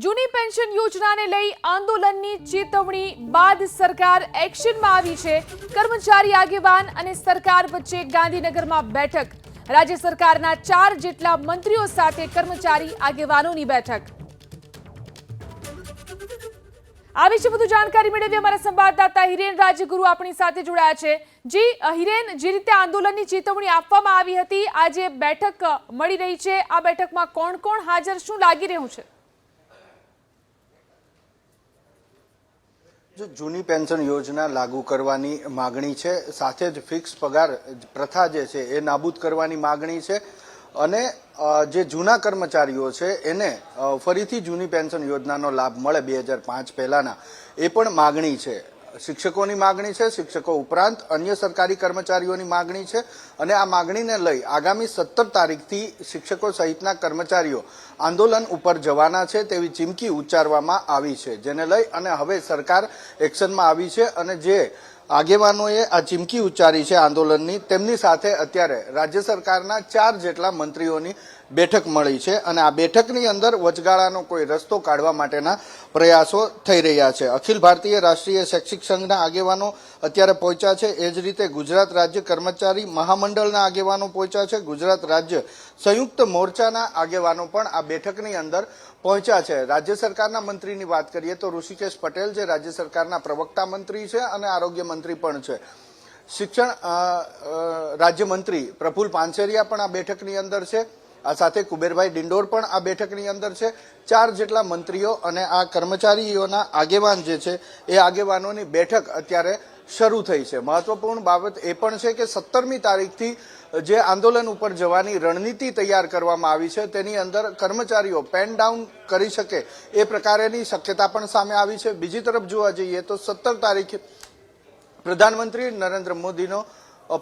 જૂની પેન્શન યોજનાને લઈ આંદોલનની ચેતવણી બાદ સરકાર એક્શનમાં આવી છે। કર્મચારી આગેવાન અને સરકાર વચ્ચે ગાંધીનગરમાં બેઠક। રાજ્ય સરકારના 4 જેટલા મંત્રીઓ સાથે કર્મચારી આગેવાનોની બેઠક। આ વિશે વધુ જાણકારી મેળવી અમારા સંવાદદાતા હિરેન રાજગુરુ આપણી સાથે જોડાયા છે। જી હિરેન, જે રીતે આંદોલનની ચેતવણી આપવામાં આવી હતી, આજે બેઠક મળી રહી છે। આ બેઠકમાં કોણ કોણ હાજર, શું લાગી રહ્યું છે? जो जूनी पेन्शन योजना लागू करवानी मागणी छे, साथे ज फिक्स पगार प्रथा जे छे ए नाबूद करवानी मागणी छे અને જે જૂના કર્મચારીઓ છે એને ફરીથી જૂની પેન્શન યોજનાનો લાભ મળે 2005 પહેલાના, એ પણ માગણી છે। શિક્ષકોની માગણી છે, શિક્ષકો ઉપરાંત અન્ય સરકારી કર્મચારીઓની માગણી છે અને આ માગણીને લઈ આગામી 17 તારીખથી શિક્ષકો સહિતના કર્મચારીઓ આંદોલન ઉપર જવાના છે તેવી ચીમકી ઉચ્ચારવામાં આવી છે, જેને લઈ અને હવે સરકાર એક્શનમાં આવી છે અને જે આગેવાનોએ આ ચીમકી ઉચ્ચારી છે આંદોલનની, તેમની સાથે અત્યારે રાજ્ય સરકારના 4 જેટલા મંત્રીઓની બેઠક મળી છે અને આ બેઠકની અંદર વચગાળાનો કોઈ રસ્તો કાઢવા માટેના પ્રયાસો થઈ રહ્યા છે। અખિલ ભારતીય રાષ્ટ્રીય શૈક્ષિક સંઘના આગેવાનો અત્યારે પહોંચ્યા છે, એ જ રીતે ગુજરાત રાજ્ય કર્મચારી મહામંડળના આગેવાનો પહોંચ્યા છે, ગુજરાત રાજ્ય સંયુક્ત મોરચાના આગેવાનો પણ આ બેઠકની અંદર પહોંચ્યા છે। રાજ્ય સરકારના મંત્રીની વાત કરીએ તો ઋષિકેશ પટેલ જે રાજ્ય સરકારના પ્રવક્તા મંત્રી છે અને આરોગ્ય મંત્રી પણ છે। શિક્ષણ રાજ્યમંત્રી પ્રફુલ પાનસેરિયા પણ આ બેઠકની અંદર છે। આ સાથે કુબેરભાઈ ડિંડોર પણ આ બેઠકની અંદર છે। 4 જેટલા મંત્રીઓ અને આ કર્મચારીઓના આગેવાન જે છે એ આગેવાનોની બેઠક અત્યારે શરૂ થઈ છે। મહત્વપૂર્ણ બાબત એ પણ છે કે 17મી તારીખથી જે આંદોલન ઉપર જવાની રણનીતિ તૈયાર કરવામાં આવી છે તેની અંદર કર્મચારીઓ પેન ડાઉન કરી શકે એ પ્રકારેની શક્યતા પણ સામે આવી છે। બીજી તરફ જોવા જઈએ તો 17 તારીખે પ્રધાનમંત્રી નરેન્દ્ર મોદીનો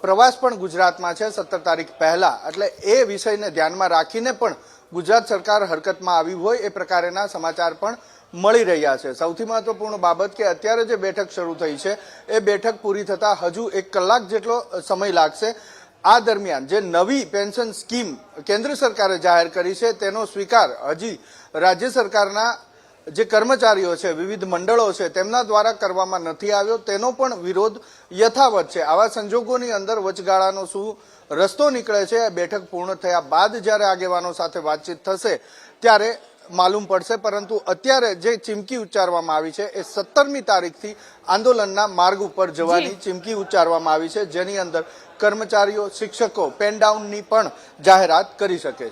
પ્રવાસ પણ ગુજરાતમાં છે 17 તારીખ પહેલા, એટલે એ વિષયને ધ્યાનમાં રાખીને પણ ગુજરાત સરકાર હરકતમાં આવી હોય એ પ્રકારના સમાચાર પણ મળી રહ્યા છે। સૌથી મહત્વપૂર્ણ બાબત કે અત્યારે જે બેઠક શરૂ થઈ છે એ બેઠક પૂરી થતા હજુ 1 કલાક જેટલો સમય લાગશે। આ દરમિયાન જે નવી પેન્શન સ્કીમ કેન્દ્ર સરકારે જાહેર કરી છે તેનો સ્વીકાર હજી રાજ્ય સરકારના જે કર્મચારીઓ છે, વિવિધ મંડળો છે, તેમના દ્વારા કરવામાં નથી આવ્યો, તેનો પણ વિરોધ યથાવત છે। આવા સંજોગોની અંદર વચગાળાનો શું રસ્તો નીકળે છે એ બેઠક પૂર્ણ થયા બાદ જ્યારે આગેવાનો સાથે વાતચીત થશે ત્યારે માલુમ પડશે, પરંતુ અત્યારે જે ચીમકી ઉચ્ચારવામાં આવી છે એ 17મી તારીખથી આંદોલનના માર્ગ ઉપર જવાની ચીમકી ઉચ્ચારવામાં આવી છે, જેની અંદર કર્મચારીઓ, શિક્ષકો પેન ડાઉનની પણ જાહેરાત કરી શકે છે।